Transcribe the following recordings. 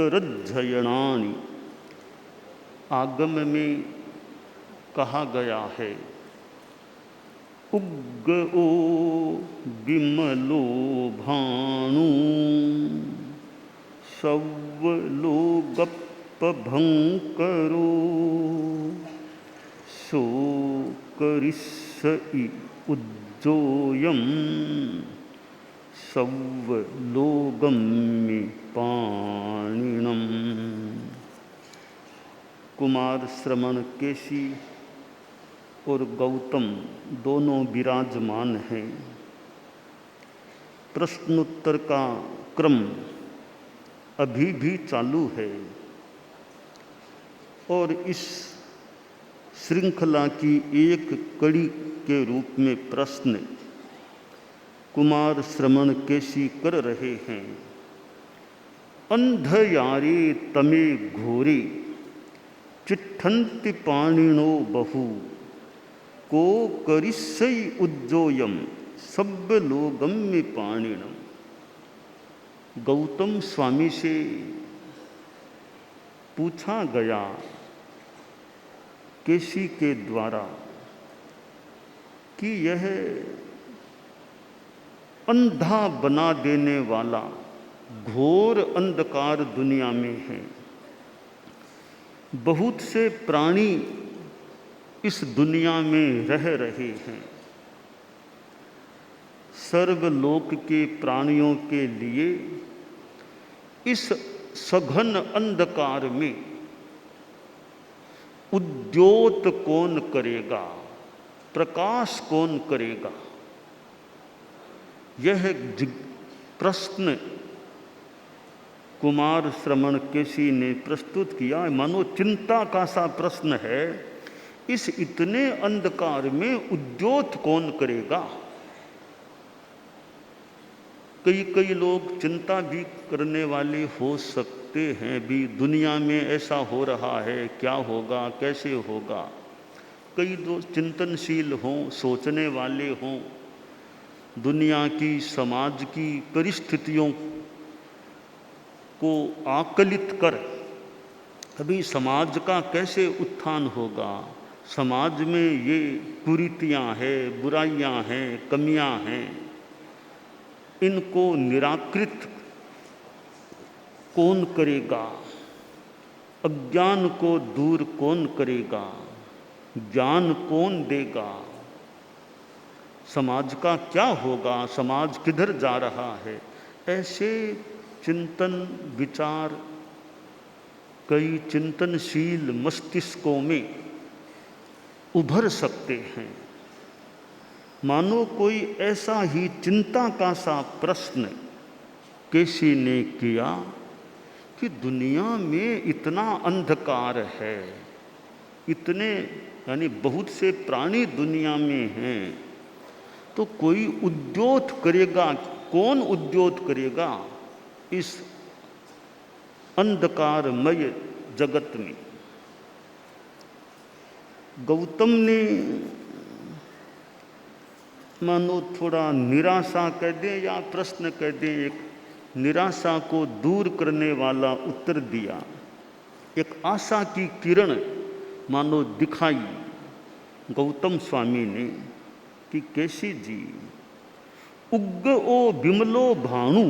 उत्तरध्ययनानि। आगम में कहा गया है, उग्ग ओ विमलो भानु सव्वलोगप्पभंकरो सो करिष्यति उज्जोयम् सव्वलोगम्मि पाणिनम्। कुमार श्रमण केशी और गौतम दोनों विराजमान हैं। प्रश्नोत्तर का क्रम अभी भी चालू है और इस श्रृंखला की एक कड़ी के रूप में प्रश्न कुमार श्रमण केशी कर रहे हैं। अंधयारे तमे घोरे चिट्ठन्ति पाणिनो बहु को करिष्यति उज्जोयम सव्वलोगम्मि पाणिनम्। गौतम स्वामी से पूछा गया केशी के द्वारा कि यह अंधा बना देने वाला घोर अंधकार दुनिया में है। बहुत से प्राणी इस दुनिया में रह रहे हैं। सर्वलोक के प्राणियों के लिए इस सघन अंधकार में उद्योत कौन करेगा, प्रकाश कौन करेगा, यह प्रश्न कुमार श्रमण केशी ने प्रस्तुत किया। मानो चिंता का सा प्रश्न है, इस इतने अंधकार में उद्योत कौन करेगा। कई लोग चिंता भी करने वाले हो सकते हैं भी, दुनिया में ऐसा हो रहा है, क्या होगा, कैसे होगा। कई लोग चिंतनशील हों, सोचने वाले हों, दुनिया की, समाज की परिस्थितियों को आकलित कर अभी समाज का कैसे उत्थान होगा, समाज में ये कुरीतियाँ हैं, बुराइयाँ हैं, कमियाँ हैं, इनको निराकृत कौन करेगा, अज्ञान को दूर कौन करेगा, ज्ञान कौन देगा, समाज का क्या होगा, समाज किधर जा रहा है। ऐसे चिंतन विचार कई चिंतनशील मस्तिष्कों में उभर सकते हैं। मानो कोई ऐसा ही चिंता का सा प्रश्न केशी ने किया कि दुनिया में इतना अंधकार है, इतने यानी बहुत से प्राणी दुनिया में हैं, तो कोई उद्योत करेगा, कौन उद्योत करेगा इस अंधकारमय जगत में। गौतम ने मानो थोड़ा निराशा कह दें या प्रश्न कह दें, एक निराशा को दूर करने वाला उत्तर दिया। एक आशा की किरण मानो दिखाई गौतम स्वामी ने कि केशी जी, उग्ग ओ विमलो भानु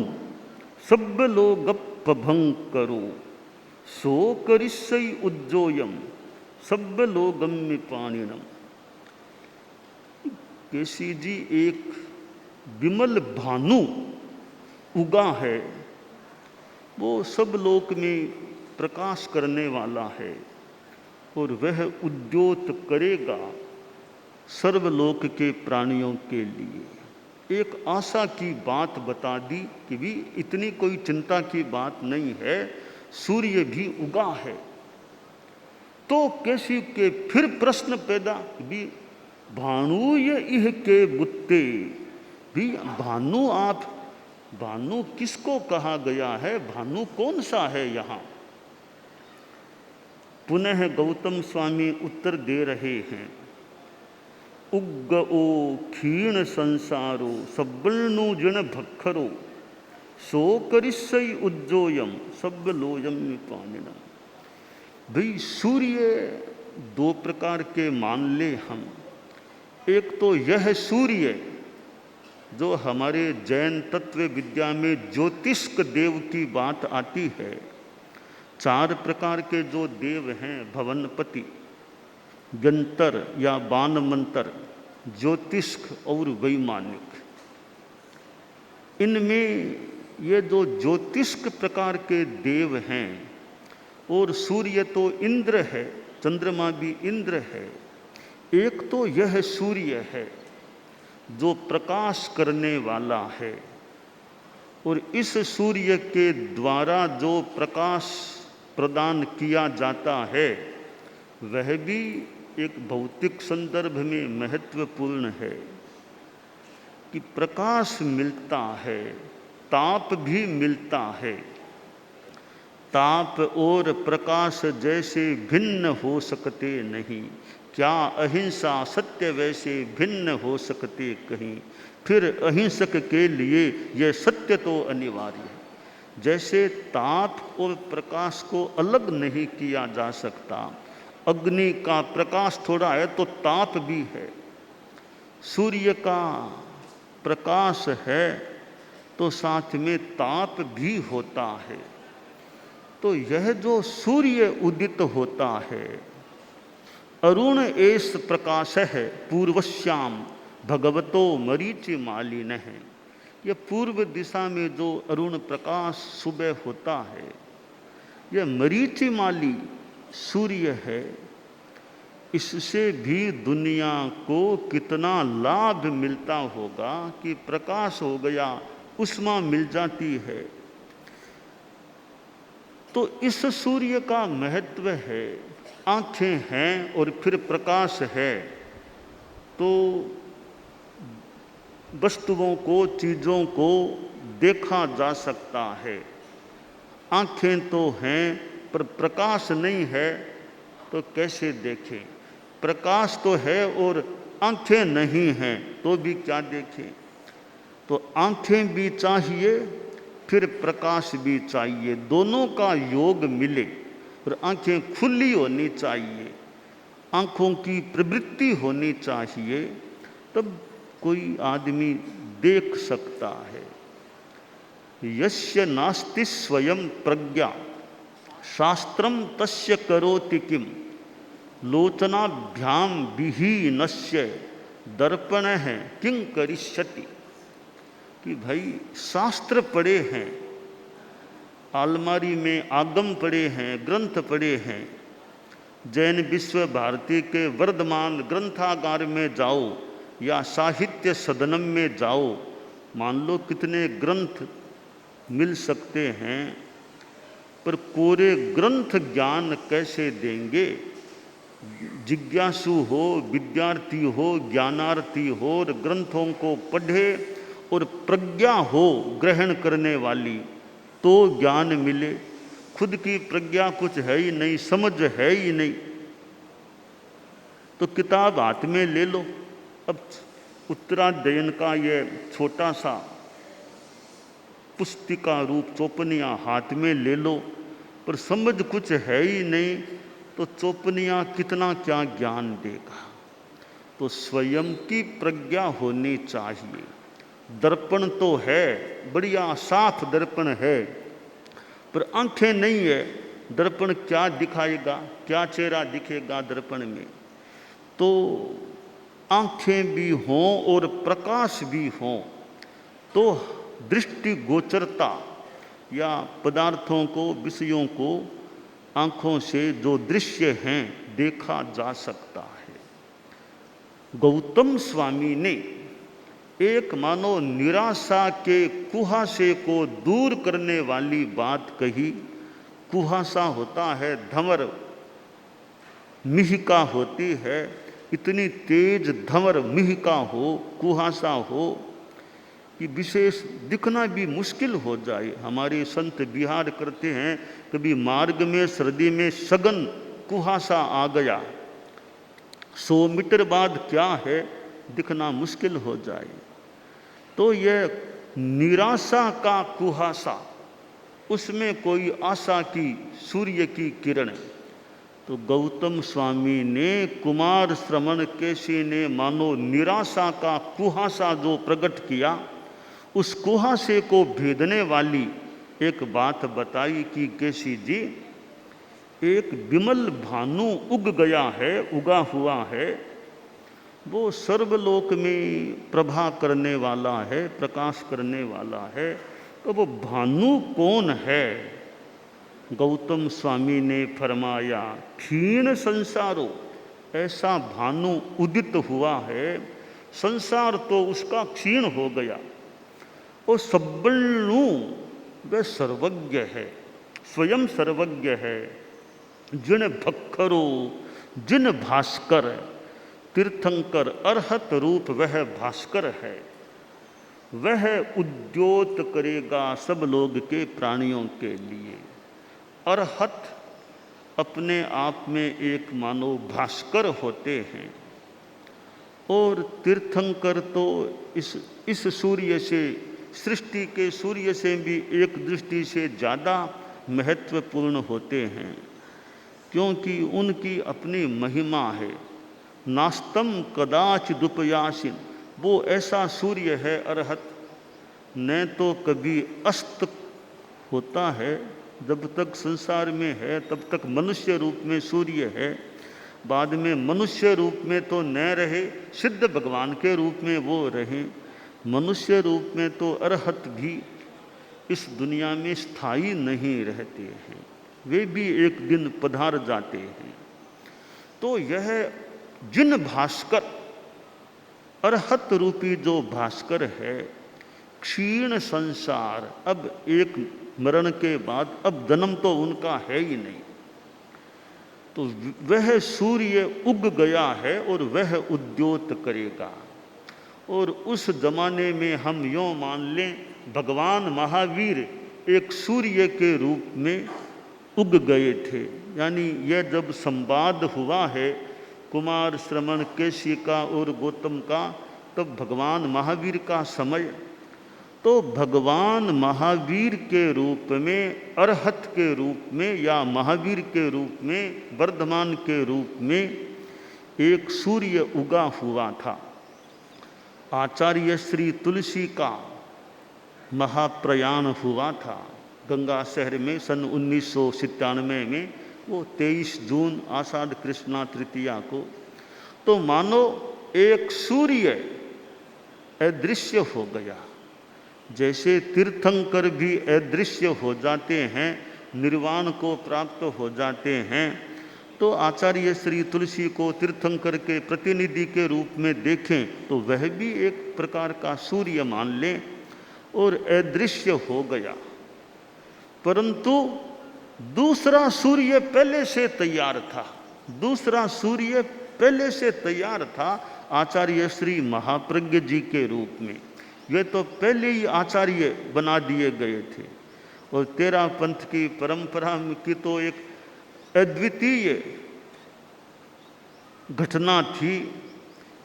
सव्वलोगप्पभंकरो सो करिष्यति उज्जोयम सव्वलोगम्मि पाणिनम्। केशी जी, एक विमल भानु उगा है, वो सब लोक में प्रकाश करने वाला है और वह उद्योत करेगा सर्वलोक के प्राणियों के लिए। एक आशा की बात बता दी कि भी इतनी कोई चिंता की बात नहीं है, सूर्य भी उगा है। तो केशी के फिर प्रश्न पैदा भी, भानु ये इह के बुत्ते भी, भानु आप, भानु किसको कहा गया है, भानु कौन सा है यहाँ। पुनः गौतम स्वामी उत्तर दे रहे हैं, उग्ग ओ क्षीण संसारो सब्बलनु जिण भक्खरो सो करिष्यि उज्जोयम सब लोयम पानिना। भाई सूर्य दो प्रकार के मान ले हम। एक तो यह सूर्य जो हमारे जैन तत्व विद्या में ज्योतिष्क देव की बात आती है। चार प्रकार के जो देव हैं, भवनपति, यंतर या बाण मंत्र, ज्योतिष्क और वैमानिक, इनमें ये जो ज्योतिष्क प्रकार के देव हैं, और सूर्य तो इंद्र है, चंद्रमा भी इंद्र है। एक तो यह सूर्य है जो प्रकाश करने वाला है, और इस सूर्य के द्वारा जो प्रकाश प्रदान किया जाता है वह भी एक भौतिक संदर्भ में महत्वपूर्ण है कि प्रकाश मिलता है, ताप भी मिलता है। ताप और प्रकाश जैसे भिन्न हो सकते नहीं, क्या अहिंसा सत्य वैसे भिन्न हो सकते कहीं। फिर अहिंसक के लिए यह सत्य तो अनिवार्य है। जैसे ताप और प्रकाश को अलग नहीं किया जा सकता, अग्नि का प्रकाश थोड़ा है तो ताप भी है, सूर्य का प्रकाश है तो साथ में ताप भी होता है। तो यह जो सूर्य उदित होता है, अरुण एष प्रकाश है पूर्वश्याम भगवतो मरीचि मालिन है। यह पूर्व दिशा में जो अरुण प्रकाश सुबह होता है, यह मरीचि माली सूर्य है। इससे भी दुनिया को कितना लाभ मिलता होगा कि प्रकाश हो गया, उष्मा मिल जाती है। तो इस सूर्य का महत्व है। आँखें हैं और फिर प्रकाश है तो वस्तुओं को, चीज़ों को देखा जा सकता है। आँखें तो हैं पर प्रकाश नहीं है तो कैसे देखें। प्रकाश तो है और आँखें नहीं हैं तो भी क्या देखें। तो आँखें भी चाहिए, फिर प्रकाश भी चाहिए, दोनों का योग मिले। और आँखें खुली होनी चाहिए, आँखों की प्रवृत्ति होनी चाहिए, तब कोई आदमी देख सकता है। यस्य नास्ति स्वयं प्रज्ञा शास्त्रम तस्य करोति किम लोचनाभ्याम विहीनस्य दर्पण है किं करिष्यति। कि भाई शास्त्र पढ़े हैं, अलमारी में आगम पढ़े हैं, ग्रंथ पढ़े हैं। जैन विश्व भारती के वर्धमान ग्रंथागार में जाओ या साहित्य सदनम में जाओ, मान लो कितने ग्रंथ मिल सकते हैं, पर कोरे ग्रंथ ज्ञान कैसे देंगे। जिज्ञासु हो, विद्यार्थी हो, ज्ञानार्थी हो और ग्रंथों को पढ़े और प्रज्ञा हो ग्रहण करने वाली, तो ज्ञान मिले। खुद की प्रज्ञा कुछ है ही नहीं, समझ है ही नहीं, तो किताब हाथ में ले लो। अब उत्तराध्ययन का ये छोटा सा पुस्तिका रूप चौपनियाँ हाथ में ले लो, पर समझ कुछ है ही नहीं, तो चौपनियाँ कितना क्या ज्ञान देगा। तो स्वयं की प्रज्ञा होनी चाहिए। दर्पण तो है, बढ़िया साफ दर्पण है, पर आंखें नहीं है, दर्पण क्या दिखाएगा, क्या चेहरा दिखेगा दर्पण में। तो आंखें भी हों और प्रकाश भी हों तो दृष्टि गोचरता या पदार्थों को, विषयों को आँखों से जो दृश्य हैं देखा जा सकता है। गौतम स्वामी ने एक मानो निराशा के कुहासे को दूर करने वाली बात कही। कुहासा होता है धंवर, मिहिका होती है, इतनी तेज धंवर मिहिका हो, कुहासा हो कि विशेष दिखना भी मुश्किल हो जाए। हमारे संत विहार करते हैं, कभी मार्ग में सर्दी में सघन कुहासा आ गया, 100 मीटर बाद क्या है दिखना मुश्किल हो जाए। तो यह निराशा का कुहासा, उसमें कोई आशा की सूर्य की किरण। तो गौतम स्वामी ने, कुमार श्रवण केसी ने मानो निराशा का कुहासा जो प्रकट किया, उस कुहासे को भेदने वाली एक बात बताई कि केसी जी, एक विमल भानु उग गया है, उगा हुआ है, वो सर्वलोक में प्रभा करने वाला है, प्रकाश करने वाला है। तो वो भानु कौन है? गौतम स्वामी ने फरमाया, क्षीण संसारो, ऐसा भानु उदित हुआ है, संसार तो उसका क्षीण हो गया। वो सब्बनु, वह सर्वज्ञ है, स्वयं सर्वज्ञ है। जिन भक्खरो, जिन भास्कर, तीर्थंकर अरहत रूप वह भास्कर है, वह उद्योत करेगा सब लोग के प्राणियों के लिए। अरहत अपने आप में एक मानो भास्कर होते हैं, और तीर्थंकर तो इस सूर्य से, सृष्टि के सूर्य से भी एक दृष्टि से ज़्यादा महत्वपूर्ण होते हैं, क्योंकि उनकी अपनी महिमा है। नास्तम कदाचिदुपयासिन, वो ऐसा सूर्य है अरहत, न तो कभी अस्त होता है, जब तक संसार में है तब तक मनुष्य रूप में सूर्य है, बाद में मनुष्य रूप में तो न रहे, सिद्ध भगवान के रूप में वो रहे। मनुष्य रूप में तो अरहत भी इस दुनिया में स्थायी नहीं रहते हैं, वे भी एक दिन पधार जाते हैं। तो यह जिन भास्कर, अरहत रूपी जो भास्कर है, क्षीण संसार, अब एक मरण के बाद अब जन्म तो उनका है ही नहीं, तो वह सूर्य उग गया है और वह उद्योत करेगा। और उस जमाने में हम यों मान लें, भगवान महावीर एक सूर्य के रूप में उग गए थे। यानी यह जब संवाद हुआ है कुमार श्रवण केसी का और गौतम का, तब भगवान महावीर का समय, तो भगवान महावीर के रूप में, अरहत के रूप में या महावीर के रूप में, वर्धमान के रूप में एक सूर्य उगा हुआ था। आचार्य श्री तुलसी का महाप्रयाण हुआ था गंगा शहर में सन 1997 में, वो 23 जून आषाढ़ कृष्णा तृतीया को। तो मानो एक सूर्य अदृश्य हो गया, जैसे तीर्थंकर भी अदृश्य हो जाते हैं, निर्वाण को प्राप्त हो जाते हैं। तो आचार्य श्री तुलसी को तीर्थंकर के प्रतिनिधि के रूप में देखें तो वह भी एक प्रकार का सूर्य मान लें, और अदृश्य हो गया। परंतु दूसरा सूर्य पहले से तैयार था, दूसरा सूर्य पहले से तैयार था आचार्य श्री महाप्रज्ञ जी के रूप में। वे तो पहले ही आचार्य बना दिए गए थे। और तेरा पंथ की परंपरा की तो एक अद्वितीय घटना थी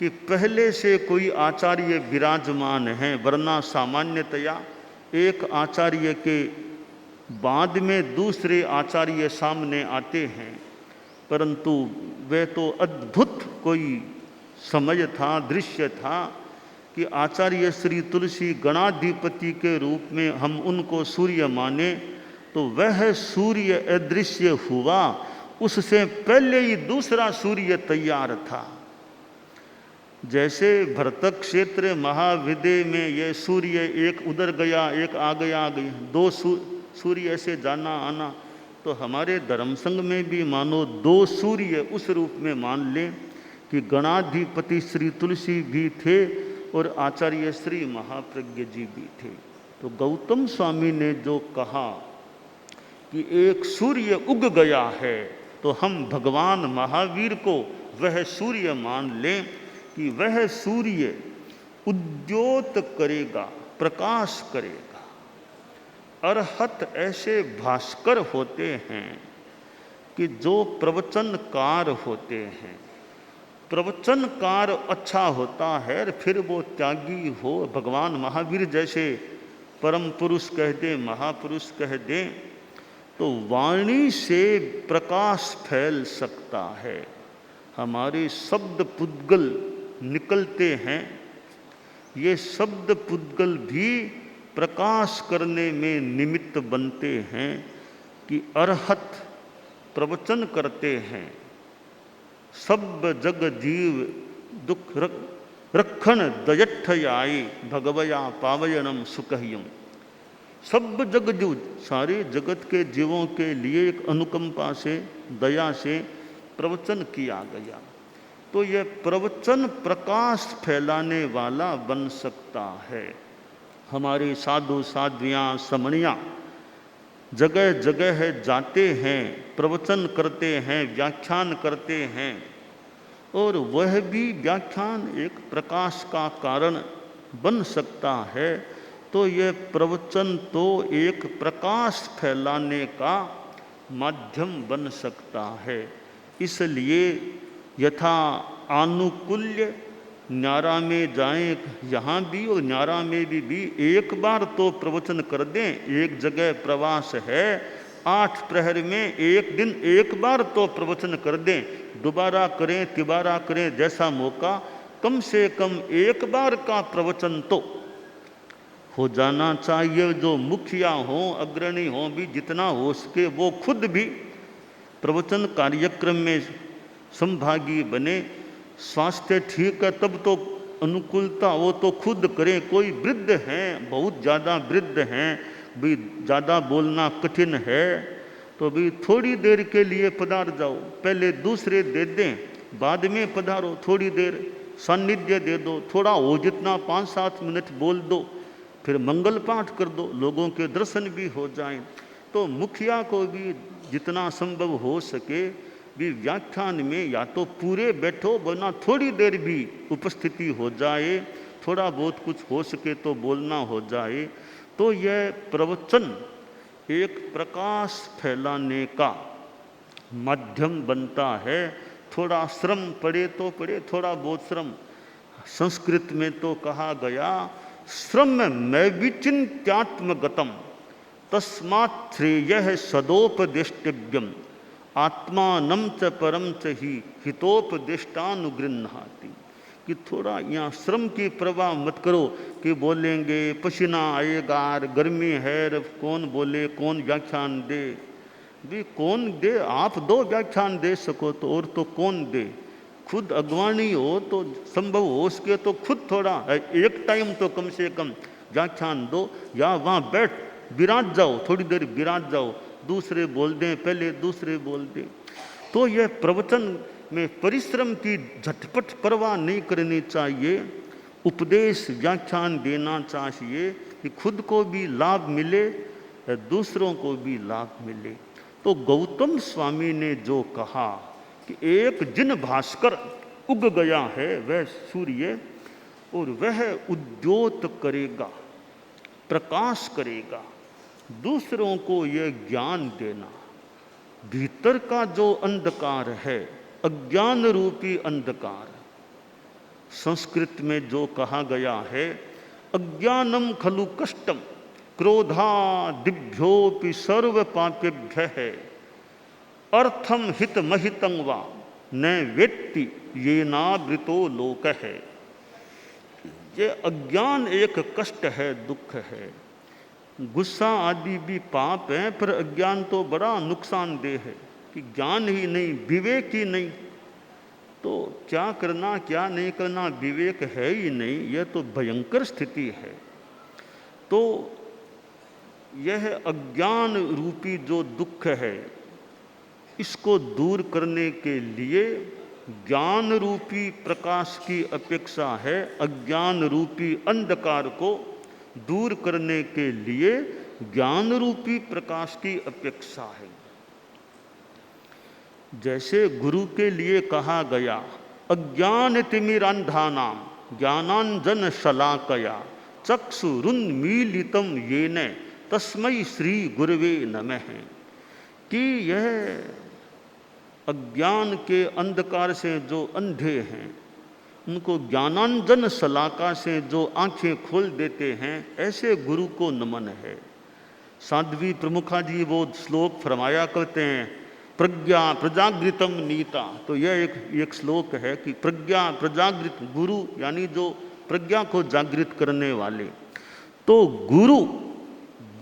कि पहले से कोई आचार्य विराजमान है, वरना सामान्यतया एक आचार्य के बाद में दूसरे आचार्य सामने आते हैं। परंतु वह तो अद्भुत कोई समय था, दृश्य था कि आचार्य श्री तुलसी गणाधिपति के रूप में हम उनको सूर्य माने, तो वह सूर्य अदृश्य हुआ, उससे पहले ही दूसरा सूर्य तैयार था। जैसे भरतक क्षेत्र महाविदय में यह सूर्य एक उधर गया, एक आ गया, दो सूर्य ऐसे जाना आना, तो हमारे धर्म संघ में भी मानो दो सूर्य उस रूप में मान लें कि गणाधिपति श्री तुलसी भी थे और आचार्य श्री महाप्रज्ञ जी भी थे। तो गौतम स्वामी ने जो कहा कि एक सूर्य उग गया है, तो हम भगवान महावीर को वह सूर्य मान लें कि वह सूर्य उद्योत करेगा, प्रकाश करेगा। अरहत ऐसे भास्कर होते हैं कि जो प्रवचनकार होते हैं। प्रवचनकार अच्छा होता है, फिर वो त्यागी हो, भगवान महावीर जैसे परम पुरुष कह दें, महापुरुष कह दें, तो वाणी से प्रकाश फैल सकता है। हमारे शब्द पुद्गल निकलते हैं, ये शब्द पुद्गल भी प्रकाश करने में निमित्त बनते हैं कि अरहत प्रवचन करते हैं। सब जग जीव दुख रखन दयठ आई भगवया पावयनम सुकह्यम। सब जग जीव, सारे जगत के जीवों के लिए एक अनुकंपा से, दया से प्रवचन किया गया। तो यह प्रवचन प्रकाश फैलाने वाला बन सकता है। हमारे साधु साध्वियाँ समणियाँ जगह जगह जाते हैं, प्रवचन करते हैं, व्याख्यान करते हैं, और वह भी व्याख्यान एक प्रकाश का कारण बन सकता है। तो यह प्रवचन तो एक प्रकाश फैलाने का माध्यम बन सकता है। इसलिए यथा आनुकूल्य न्यारा में जाएं, यहाँ भी और न्यारा में भी एक बार तो प्रवचन कर दें। एक जगह प्रवास है, 8 प्रहर में एक दिन एक बार तो प्रवचन कर दें। दोबारा करें, तिबारा करें, जैसा मौका, कम से कम एक बार का प्रवचन तो हो जाना चाहिए। जो मुखिया हों, अग्रणी हों, भी जितना हो सके वो खुद भी प्रवचन कार्यक्रम में संभागी बने। स्वास्थ्य ठीक है तब तो अनुकूलता वो तो खुद करें। कोई वृद्ध हैं, बहुत ज़्यादा वृद्ध हैं, भी ज़्यादा बोलना कठिन है, तो भी थोड़ी देर के लिए पधार जाओ, पहले दूसरे दे दें, बाद में पधारो, थोड़ी देर सानिध्य दे दो, थोड़ा हो जितना 5-7 मिनट बोल दो, फिर मंगल पाठ कर दो, लोगों के दर्शन भी हो जाएं। तो मुखिया को भी जितना संभव हो सके भी व्याख्यान में या तो पूरे बैठो, वरना थोड़ी देर भी उपस्थिति हो जाए, थोड़ा बहुत कुछ हो सके तो बोलना हो जाए। तो यह प्रवचन एक प्रकाश फैलाने का माध्यम बनता है। थोड़ा श्रम पड़े तो पड़े, थोड़ा बहुत श्रम। संस्कृत में तो कहा गया, श्रम नैविचिन्त्यात्मगतम तस्मात् श्रेयः सदोपदेष्टव्यम आत्मानं च परम च ही हितोपदेष्टानुगृह्णाति। कि थोड़ा यहाँ श्रम की परवाह मत करो कि बोलेंगे पसीना आएगा, गर्मी है, कौन बोले, कौन व्याख्यान दे। भी कौन दे, आप 2 व्याख्यान दे सको तो, और तो कौन दे। खुद अगवानी हो तो संभव हो सके तो खुद थोड़ा एक टाइम तो कम से कम व्याख्यान दो, या वहाँ बैठ विराज जाओ, थोड़ी देर विराज जाओ, दूसरे बोल दें, पहले दूसरे बोल दें। तो यह प्रवचन में परिश्रम की झटपट परवाह नहीं करनी चाहिए। उपदेश व्याख्यान देना चाहिए कि खुद को भी लाभ मिले, दूसरों को भी लाभ मिले। तो गौतम स्वामी ने जो कहा कि एक जिन भास्कर उग गया है वह सूर्य, और वह उद्योत करेगा, प्रकाश करेगा, दूसरों को यह ज्ञान देना। भीतर का जो अंधकार है, अज्ञान रूपी अंधकार, संस्कृत में जो कहा गया है, अज्ञानम खलु कष्टम क्रोधादिभ्योपि सर्व पापेभ्यः अर्थम हित महितं वा न वेत्ति येनावृतो लोकः। ये अज्ञान एक कष्ट है, दुख है। गुस्सा आदि भी पाप है, पर अज्ञान तो बड़ा नुकसानदेह है कि ज्ञान ही नहीं, विवेक ही नहीं, तो क्या करना क्या नहीं करना विवेक है ही नहीं, यह तो भयंकर स्थिति है। तो यह अज्ञान रूपी जो दुख है, इसको दूर करने के लिए ज्ञान रूपी प्रकाश की अपेक्षा है। अज्ञान रूपी अंधकार को दूर करने के लिए ज्ञान रूपी प्रकाश की अपेक्षा है। जैसे गुरु के लिए कहा गया, अज्ञान तिमिरांधानाम ज्ञानांजन शलाकया चक्षुरुन्मीलितं येन तस्मै श्री गुरवे नमः। कि यह अज्ञान के अंधकार से जो अंधे हैं, उनको ज्ञानांजन शलाका से जो आंखें खोल देते हैं, ऐसे गुरु को नमन है। साध्वी प्रमुखा जी वो श्लोक फरमाया करते हैं, प्रज्ञा प्रजागृतम नीता। तो यह एक श्लोक है कि प्रज्ञा प्रजागृत, गुरु यानी जो प्रज्ञा को जागृत करने वाले। तो गुरु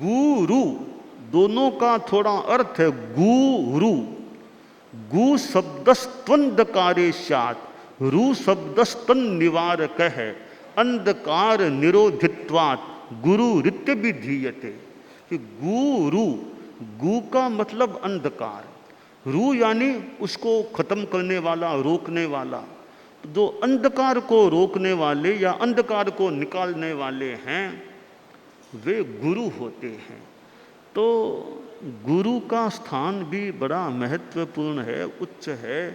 गुरु दोनों का थोड़ा अर्थ है। गुरु, गु शब्दस्त्वंधकारे स्यात्, रु शब्दस्तन निवारक है, अंधकार निरोधित्वात् गुरु रित्य विधीयते। कि गुरु, गु का मतलब अंधकार, रू यानी उसको खत्म करने वाला, रोकने वाला। जो अंधकार को रोकने वाले या अंधकार को निकालने वाले हैं वे गुरु होते हैं। तो गुरु का स्थान भी बड़ा महत्वपूर्ण है, उच्च है,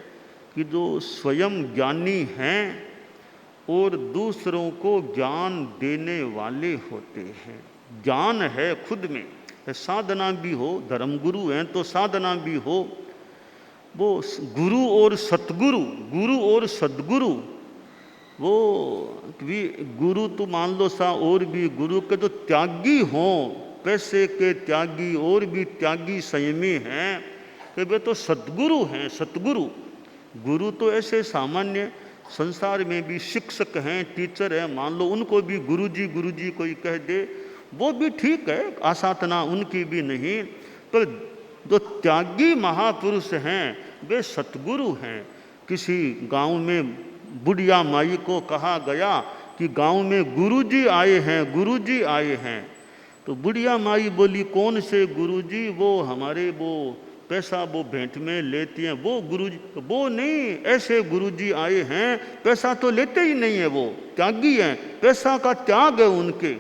कि जो स्वयं ज्ञानी हैं और दूसरों को ज्ञान देने वाले होते हैं। ज्ञान है खुद में, साधना भी हो, धर्म गुरु हैं तो साधना भी हो। वो गुरु और सतगुरु, गुरु और सदगुरु, वो भी गुरु तो मान लो सा, और भी गुरु के जो त्यागी हों, पैसे के त्यागी और भी त्यागी संयमी हैं, कि वे तो सदगुरु हैं। सतगुरु, गुरु तो ऐसे सामान्य संसार में भी शिक्षक हैं, टीचर हैं, मान लो उनको भी गुरुजी कोई कह दे, वो भी ठीक है, आसातना उनकी भी नहीं। पर जो त्यागी महापुरुष हैं वे सतगुरु हैं। किसी गांव में बुढ़िया माई को कहा गया कि गांव में गुरुजी आए हैं, गुरुजी आए हैं। तो बुढ़िया माई बोली, कौन से गुरुजी? वो हमारे वो पैसा वो भेंट में लेती हैं वो गुरुजी। वो नहीं, ऐसे गुरुजी आए हैं, पैसा तो लेते ही नहीं है, वो त्यागी हैं, पैसा का त्याग है उनके।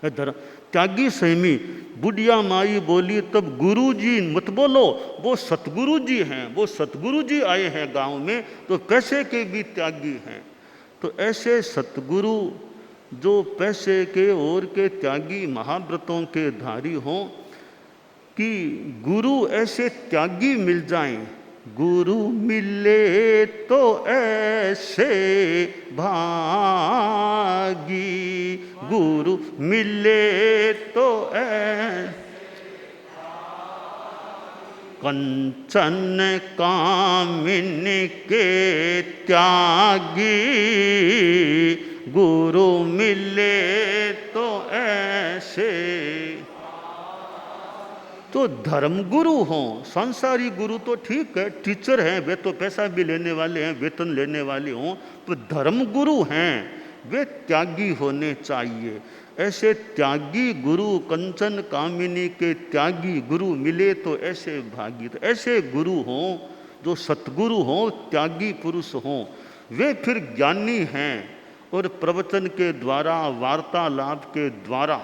त्यागी सहमी। बुढ़िया माई बोली, तब गुरुजी मत बोलो, वो सतगुरु जी हैं, वो सतगुरु जी आए हैं गांव में, तो पैसे के भी त्यागी हैं। तो ऐसे सतगुरु जो पैसे के और के त्यागी महाव्रतों के धारी हों, कि गुरु ऐसे त्यागी मिल जाएं, गुरु मिले तो ऐसे भागी, गुरु मिले तो कंचन कामिनी के त्यागी, गुरु मिले तो ऐसे। तो धर्म गुरु हों, संसारी गुरु तो ठीक है, टीचर हैं, वे तो पैसा भी लेने वाले हैं, वेतन लेने वाले हों, तो धर्म गुरु हैं वे त्यागी होने चाहिए। ऐसे त्यागी गुरु, कंचन कामिनी के त्यागी गुरु मिले तो ऐसे भागी। तो ऐसे गुरु हों जो सतगुरु हों, त्यागी पुरुष हों, वे फिर ज्ञानी हैं और प्रवचन के द्वारा, वार्तालाप के द्वारा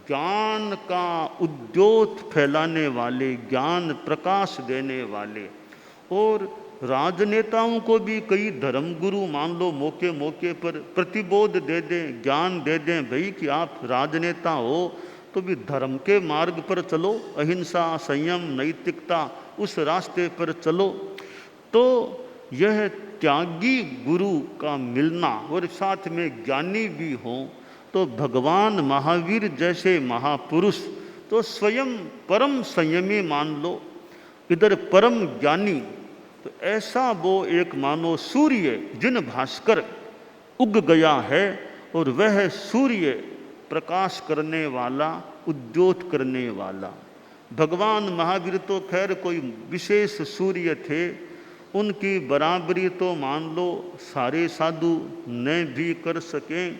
ज्ञान का उद्योत फैलाने वाले, ज्ञान प्रकाश देने वाले। और राजनेताओं को भी कई धर्म गुरु मान लो मौके मौके पर प्रतिबोध दे दें, ज्ञान दे दें, भाई कि आप राजनेता हो तो भी धर्म के मार्ग पर चलो, अहिंसा, संयम, नैतिकता, उस रास्ते पर चलो। तो यह त्यागी गुरु का मिलना और साथ में ज्ञानी भी हों, तो भगवान महावीर जैसे महापुरुष तो स्वयं परम संयमी मान लो, इधर परम ज्ञानी। तो ऐसा वो एक मानो सूर्य जिन भास्कर उग गया है, और वह सूर्य प्रकाश करने वाला, उद्योत करने वाला। भगवान महावीर तो खैर कोई विशेष सूर्य थे, उनकी बराबरी तो मान लो सारे साधु न भी कर सकें,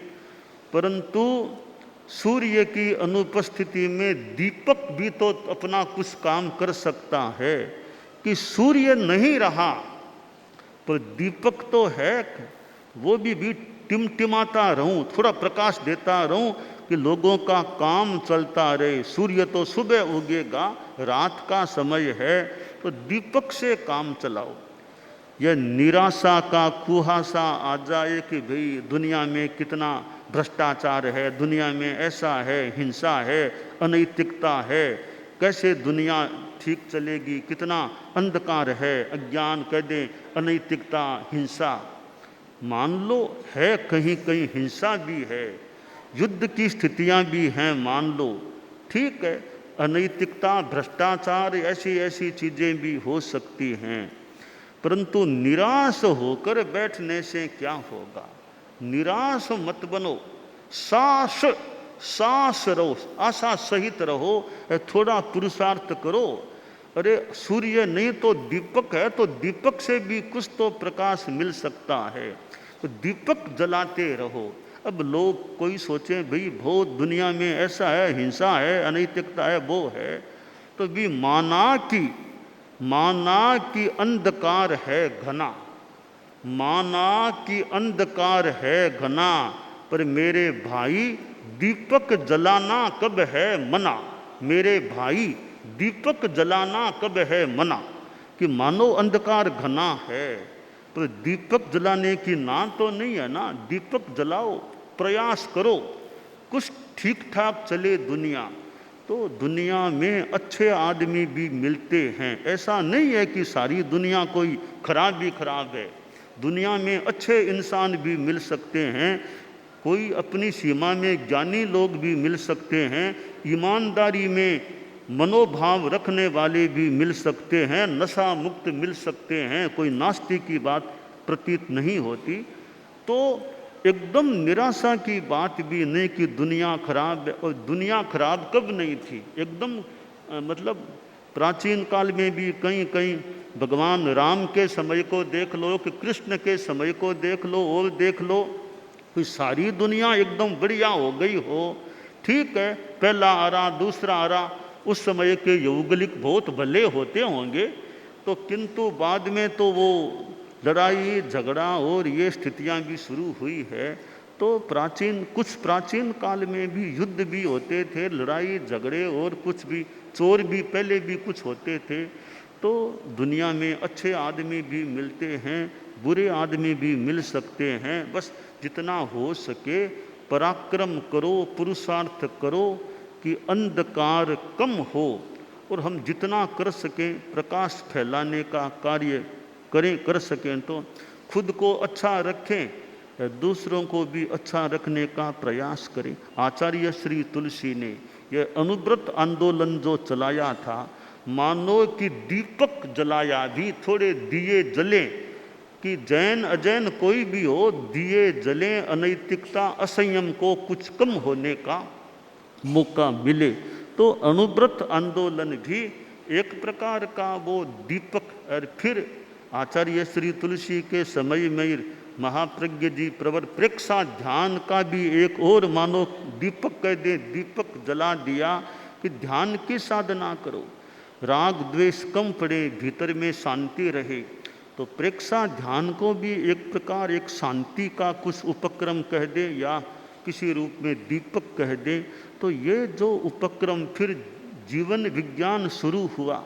परंतु सूर्य की अनुपस्थिति में दीपक भी तो अपना कुछ काम कर सकता है। कि सूर्य नहीं रहा पर दीपक तो है, वो भी टिमटिमाता रहूं, थोड़ा प्रकाश देता रहूं कि लोगों का काम चलता रहे। सूर्य तो सुबह उगेगा, रात का समय है, तो दीपक से काम चलाओ। यह निराशा का कुहासा आ जाए कि भाई दुनिया में कितना भ्रष्टाचार है, दुनिया में ऐसा है, हिंसा है, अनैतिकता है, कैसे दुनिया ठीक चलेगी, कितना अंधकार है, अज्ञान कह दें, अनैतिकता, हिंसा। मान लो है कहीं कहीं हिंसा भी है, युद्ध की स्थितियां भी हैं, मान लो ठीक है, अनैतिकता, भ्रष्टाचार, ऐसी ऐसी चीज़ें भी हो सकती हैं, परंतु निराश होकर बैठने से क्या होगा। निराश मत बनो, सास सास रहो, आशा सहित रहो, थोड़ा पुरुषार्थ करो। अरे सूर्य नहीं तो दीपक है, तो दीपक से भी कुछ तो प्रकाश मिल सकता है, तो दीपक जलाते रहो। अब लोग कोई सोचे भाई बहुत दुनिया में ऐसा है, हिंसा है, अनैतिकता है, वो है, तो भी माना कि अंधकार है घना, माना कि अंधकार है घना, पर मेरे भाई दीपक जलाना कब है मना। मेरे भाई दीपक जलाना कब है मना, कि मानो अंधकार घना है, तो दीपक जलाने की ना तो नहीं है ना, दीपक जलाओ, प्रयास करो, कुछ ठीक ठाक चले दुनिया। तो दुनिया में अच्छे आदमी भी मिलते हैं, ऐसा नहीं है कि सारी दुनिया कोई खराब ही खराब है, दुनिया में अच्छे इंसान भी मिल सकते हैं, कोई अपनी सीमा में ज्ञानी लोग भी मिल सकते हैं, ईमानदारी में मनोभाव रखने वाले भी मिल सकते हैं, नशा मुक्त मिल सकते हैं, कोई नास्ति की बात प्रतीत नहीं होती। तो एकदम निराशा की बात भी नहीं कि दुनिया खराब है, और दुनिया खराब कब नहीं थी एकदम, मतलब प्राचीन काल में भी कहीं कहीं भगवान राम के समय को देख लो कि कृष्ण के समय को देख लो और देख लो, कोई सारी दुनिया एकदम बढ़िया हो गई हो, ठीक है, पहला आरा दूसरा आरा, उस समय के यौगलिक बहुत भले होते होंगे, तो किंतु बाद में तो वो लड़ाई झगड़ा और ये स्थितियां भी शुरू हुई है। तो कुछ प्राचीन काल में भी युद्ध भी होते थे, लड़ाई झगड़े और कुछ भी चोर भी पहले भी कुछ होते थे। तो दुनिया में अच्छे आदमी भी मिलते हैं, बुरे आदमी भी मिल सकते हैं, बस जितना हो सके पराक्रम करो, पुरुषार्थ करो कि अंधकार कम हो, और हम जितना कर सकें प्रकाश फैलाने का कार्य कर सकें, तो खुद को अच्छा रखें, दूसरों को भी अच्छा रखने का प्रयास करें। आचार्य श्री तुलसी ने यह अनुव्रत आंदोलन जो चलाया था, मानो कि दीपक जलाया, भी थोड़े दिए जले, कि जैन अजैन कोई भी हो, दिए जले, अनैतिकता असंयम को कुछ कम होने का मौका मिले। तो अनुव्रत आंदोलन भी एक प्रकार का वो दीपक। और फिर आचार्य श्री तुलसी के समय में महाप्रज्ञ जी प्रवर प्रेक्षा ध्यान का भी एक और मानो दीपक कह दे, दीपक जला दिया कि ध्यान की साधना करो, राग द्वेष कम पड़े, भीतर में शांति रहे। तो प्रेक्षा ध्यान को भी एक प्रकार एक शांति का कुछ उपक्रम कह दे या किसी रूप में दीपक कह दे। तो ये जो उपक्रम फिर जीवन विज्ञान शुरू हुआ,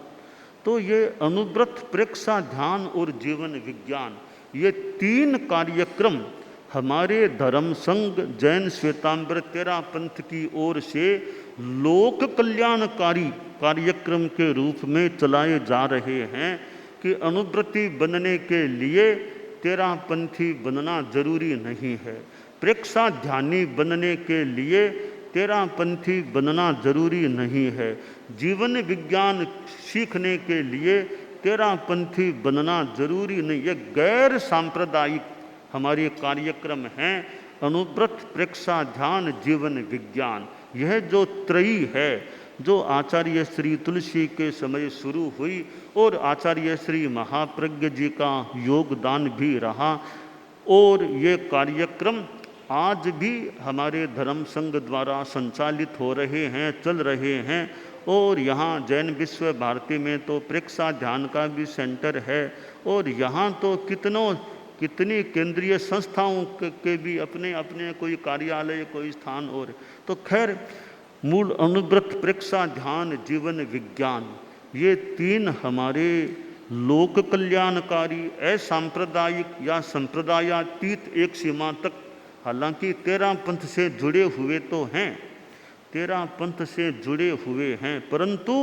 तो ये अनुव्रत, प्रेक्षा ध्यान और जीवन विज्ञान, ये 3 कार्यक्रम हमारे धर्म संघ जैन श्वेतांबर तेरा पंथ की ओर से लोक कल्याणकारी कार्यक्रम के रूप में चलाए जा रहे हैं, कि अनुव्रती बनने के लिए तेरा पंथी बनना जरूरी नहीं है, प्रेक्षा ध्यानी बनने के लिए तेरा पंथी बनना जरूरी नहीं है, जीवन विज्ञान सीखने के लिए तेरा पंथी बनना जरूरी नहीं। ये गैर सांप्रदायिक हमारे कार्यक्रम हैं, अनुव्रत, प्रेक्षा ध्यान, जीवन विज्ञान। यह जो त्रयी है, जो आचार्य श्री तुलसी के समय शुरू हुई और आचार्य श्री महाप्रज्ञ जी का योगदान भी रहा, और ये कार्यक्रम आज भी हमारे धर्म संघ द्वारा संचालित हो रहे हैं, चल रहे हैं। और यहाँ जैन विश्व भारती में तो प्रेक्षा ध्यान का भी सेंटर है, और यहाँ तो कितनी केंद्रीय संस्थाओं के भी अपने अपने कोई कार्यालय, कोई स्थान। और तो खैर मूल अनुव्रत, प्रेक्षा ध्यान, जीवन विज्ञान, ये 3 हमारे लोक कल्याणकारी, असांप्रदायिक या संप्रदायातीत एक सीमा तक, हालांकि तेरा पंथ से जुड़े हुए तो हैं, तेरा पंथ से जुड़े हुए हैं, परंतु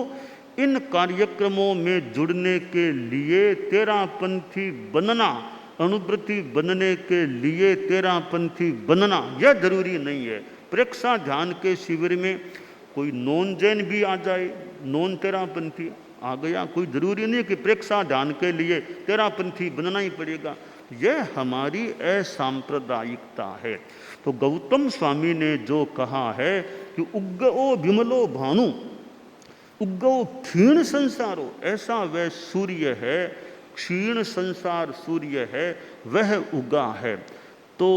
इन कार्यक्रमों में जुड़ने के लिए तेरा पंथी बनना अनुव्रती बनने के लिए तेरापंथी बनना यह जरूरी नहीं है। प्रेक्षा ध्यान के शिविर में कोई नॉन जैन भी आ जाए, नॉन तेरापंथी आ गया, कोई जरूरी नहीं कि प्रेक्षा ध्यान के लिए तेरापंथी बनना ही पड़ेगा। यह हमारी असांप्रदायिकता है। तो गौतम स्वामी ने जो कहा है कि उग्गओ विमलो भानु उग्गओ क्षीण संसारो, ऐसा वह सूर्य है, क्षीण संसार सूर्य है, वह उगा है। तो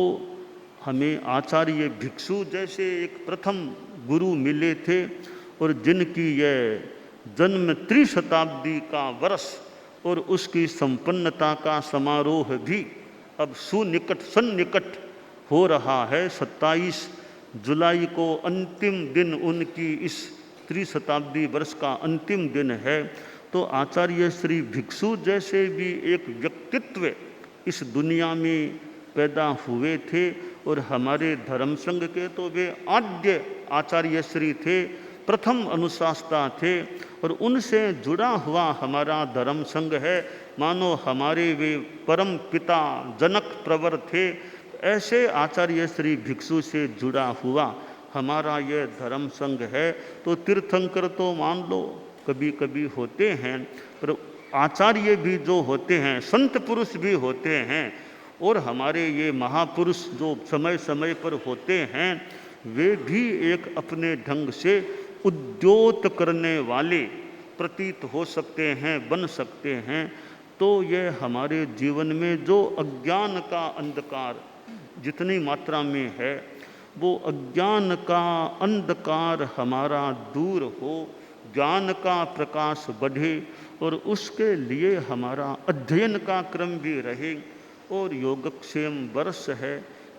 हमें आचार्य भिक्षु जैसे एक प्रथम गुरु मिले थे और जिनकी यह जन्म त्रिशताब्दी का वर्ष और उसकी संपन्नता का समारोह भी अब सन्निकट हो रहा है। 27 जुलाई को अंतिम दिन उनकी इस त्रिशताब्दी वर्ष का अंतिम दिन है। तो आचार्य श्री भिक्षु जैसे भी एक व्यक्तित्व इस दुनिया में पैदा हुए थे और हमारे धर्म संघ के तो वे आद्य आचार्य श्री थे, प्रथम अनुशास्ता थे और उनसे जुड़ा हुआ हमारा धर्म संघ है। मानो हमारे वे परम पिता जनक प्रवर थे, ऐसे आचार्य श्री भिक्षु से जुड़ा हुआ हमारा यह धर्म संघ है। तो तीर्थंकर तो मान लो कभी कभी होते हैं, पर आचार्य भी जो होते हैं, संत पुरुष भी होते हैं और हमारे ये महापुरुष जो समय समय पर होते हैं, वे भी एक अपने ढंग से उद्योत करने वाले प्रतीत हो सकते हैं, बन सकते हैं। तो यह हमारे जीवन में जो अज्ञान का अंधकार जितनी मात्रा में है, वो अज्ञान का अंधकार हमारा दूर हो, ज्ञान का प्रकाश बढ़े और उसके लिए हमारा अध्ययन का क्रम भी रहे। और योगक्षेम वर्ष है,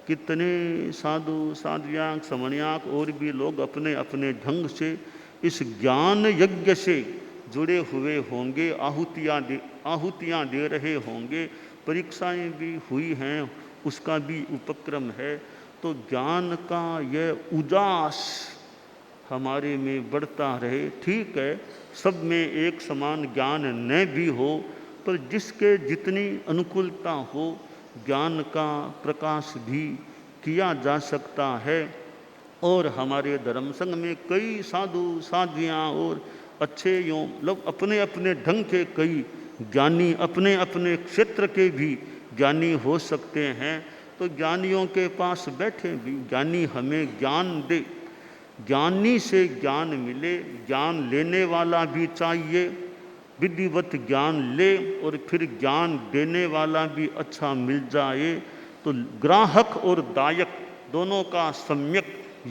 कितने साधु साध्व्यांक समन्याक और भी लोग अपने अपने ढंग से इस ज्ञान यज्ञ से जुड़े हुए होंगे, आहुतियाँ दे रहे होंगे, परीक्षाएं भी हुई हैं, उसका भी उपक्रम है। तो ज्ञान का यह उजास हमारे में बढ़ता रहे। ठीक है, सब में एक समान ज्ञान न भी हो, पर जिसके जितनी अनुकूलता हो, ज्ञान का प्रकाश भी किया जा सकता है। और हमारे धर्म संघ में कई साधु साध्वियाँ और अच्छे यों लोग अपने अपने ढंग के कई ज्ञानी, अपने अपने क्षेत्र के भी ज्ञानी हो सकते हैं। तो ज्ञानियों के पास बैठे भी, ज्ञानी हमें ज्ञान दे, ज्ञानी से ज्ञान मिले, ज्ञान लेने वाला भी चाहिए, विधिवत ज्ञान ले और फिर ज्ञान देने वाला भी अच्छा मिल जाए। तो ग्राहक और दायक दोनों का सम्यक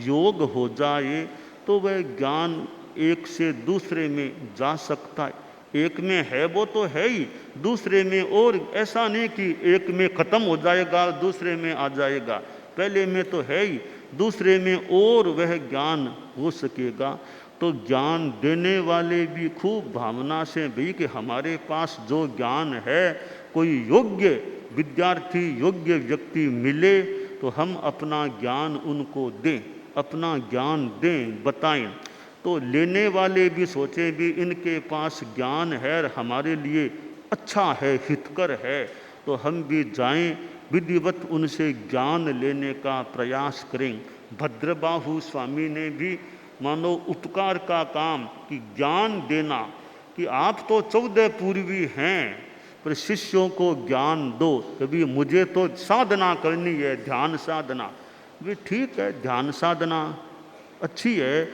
योग हो जाए तो वह ज्ञान एक से दूसरे में जा सकता है। एक में है वो तो है ही, दूसरे में और ऐसा नहीं कि एक में ख़त्म हो जाएगा दूसरे में आ जाएगा, पहले में तो है ही, दूसरे में और वह ज्ञान हो सकेगा। तो ज्ञान देने वाले भी खूब भावना से भी कि हमारे पास जो ज्ञान है, कोई योग्य विद्यार्थी योग्य व्यक्ति मिले तो हम अपना ज्ञान उनको दें, अपना ज्ञान दें, बताएं। तो लेने वाले भी सोचें भी इनके पास ज्ञान है और हमारे लिए अच्छा है, हितकर है, तो हम भी जाएं, विधिवत उनसे ज्ञान लेने का प्रयास करें। भद्रबाहु स्वामी ने भी मानो उपकार का काम कि ज्ञान देना, कि आप तो 14 पूर्वी हैं पर शिष्यों को ज्ञान दो। कभी मुझे तो साधना करनी है, ध्यान साधना भी ठीक है, ध्यान साधना अच्छी है,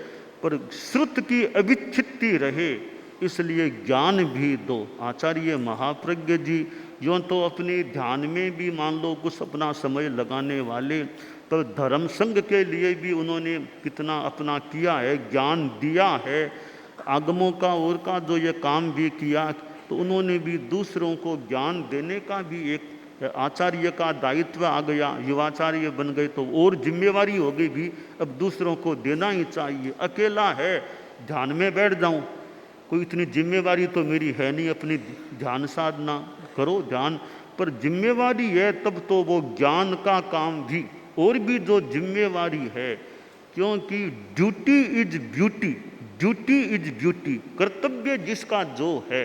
पर श्रुत की अविच्छित्ति रहे, इसलिए ज्ञान भी दो। आचार्य महाप्रज्ञ जी यूँ तो अपने ध्यान में भी मान लो कुछ अपना समय लगाने वाले, तो धर्म संघ के लिए भी उन्होंने कितना अपना किया है, ज्ञान दिया है, आगमों का और का जो ये काम भी किया। तो उन्होंने भी दूसरों को ज्ञान देने का भी एक आचार्य का दायित्व आ गया, युवाचार्य बन गए तो और जिम्मेवारी हो गई भी, अब दूसरों को देना ही चाहिए। अकेला है ध्यान में बैठ जाऊं, कोई इतनी जिम्मेवारी तो मेरी है नहीं, अपनी ध्यान साधना करो ध्यान, पर जिम्मेवारी है तब तो वो ज्ञान का काम भी और भी जो जिम्मेवारी है, क्योंकि duty is beauty, duty is beauty, कर्तव्य जिसका जो है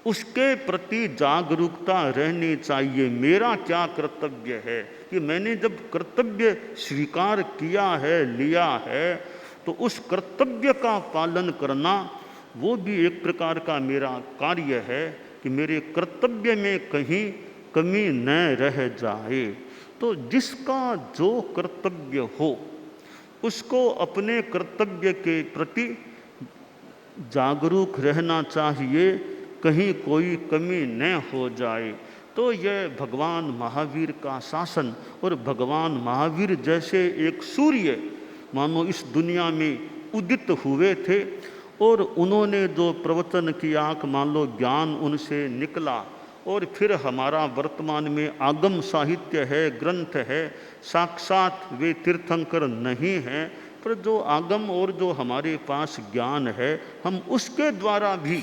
उसके प्रति जागरूकता रहनी चाहिए। मेरा क्या कर्तव्य है कि मैंने जब कर्तव्य स्वीकार किया है, लिया है, तो उस कर्तव्य का पालन करना वो भी एक प्रकार का मेरा कार्य है कि मेरे कर्तव्य में कहीं कमी न रह जाए। तो जिसका जो कर्तव्य हो उसको अपने कर्तव्य के प्रति जागरूक रहना चाहिए, कहीं कोई कमी न हो जाए। तो यह भगवान महावीर का शासन, और भगवान महावीर जैसे एक सूर्य मानो इस दुनिया में उदित हुए थे, और उन्होंने जो प्रवचन किया कि मान लो ज्ञान उनसे निकला, और फिर हमारा वर्तमान में आगम साहित्य है, ग्रंथ है, साक्षात वे तीर्थंकर नहीं हैं, पर जो आगम और जो हमारे पास ज्ञान है, हम उसके द्वारा भी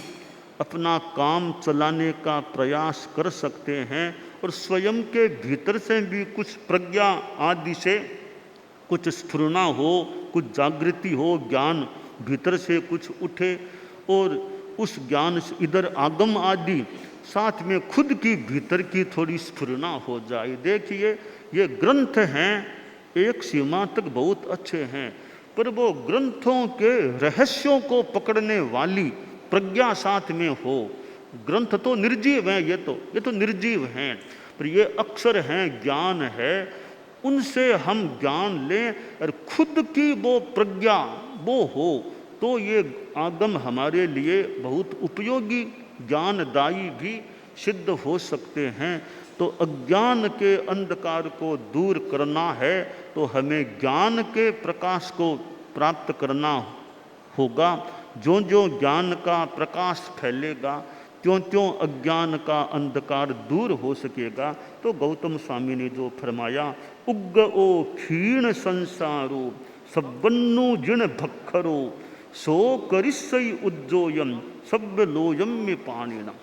अपना काम चलाने का प्रयास कर सकते हैं, और स्वयं के भीतर से भी कुछ प्रज्ञा आदि से कुछ स्फुरना हो, कुछ जागृति हो, ज्ञान भीतर से कुछ उठे, और उस ज्ञान से इधर आगम आदि साथ में खुद की भीतर की थोड़ी स्फुरना हो जाए। देखिए ये ग्रंथ हैं, एक सीमा तक बहुत अच्छे हैं, पर वो ग्रंथों के रहस्यों को पकड़ने वाली प्रज्ञा साथ में हो। ग्रंथ तो निर्जीव हैं, ये तो निर्जीव हैं, पर ये अक्षर हैं, ज्ञान है, उनसे हम ज्ञान लें और खुद की वो प्रज्ञा वो हो, तो ये आगम हमारे लिए बहुत उपयोगी ज्ञानदायी भी सिद्ध हो सकते हैं। तो अज्ञान के अंधकार को दूर करना है तो हमें ज्ञान के प्रकाश को प्राप्त करना होगा। जो जो ज्ञान का प्रकाश फैलेगा, त्यों त्यों अज्ञान का अंधकार दूर हो सकेगा। तो गौतम स्वामी ने जो फरमाया, उग्ग ओ क्षीण संसारो सब्बन्नु जिण भक्खरो सो करिस्सई उज्जोयम सब्ब लोयम में पाणिना।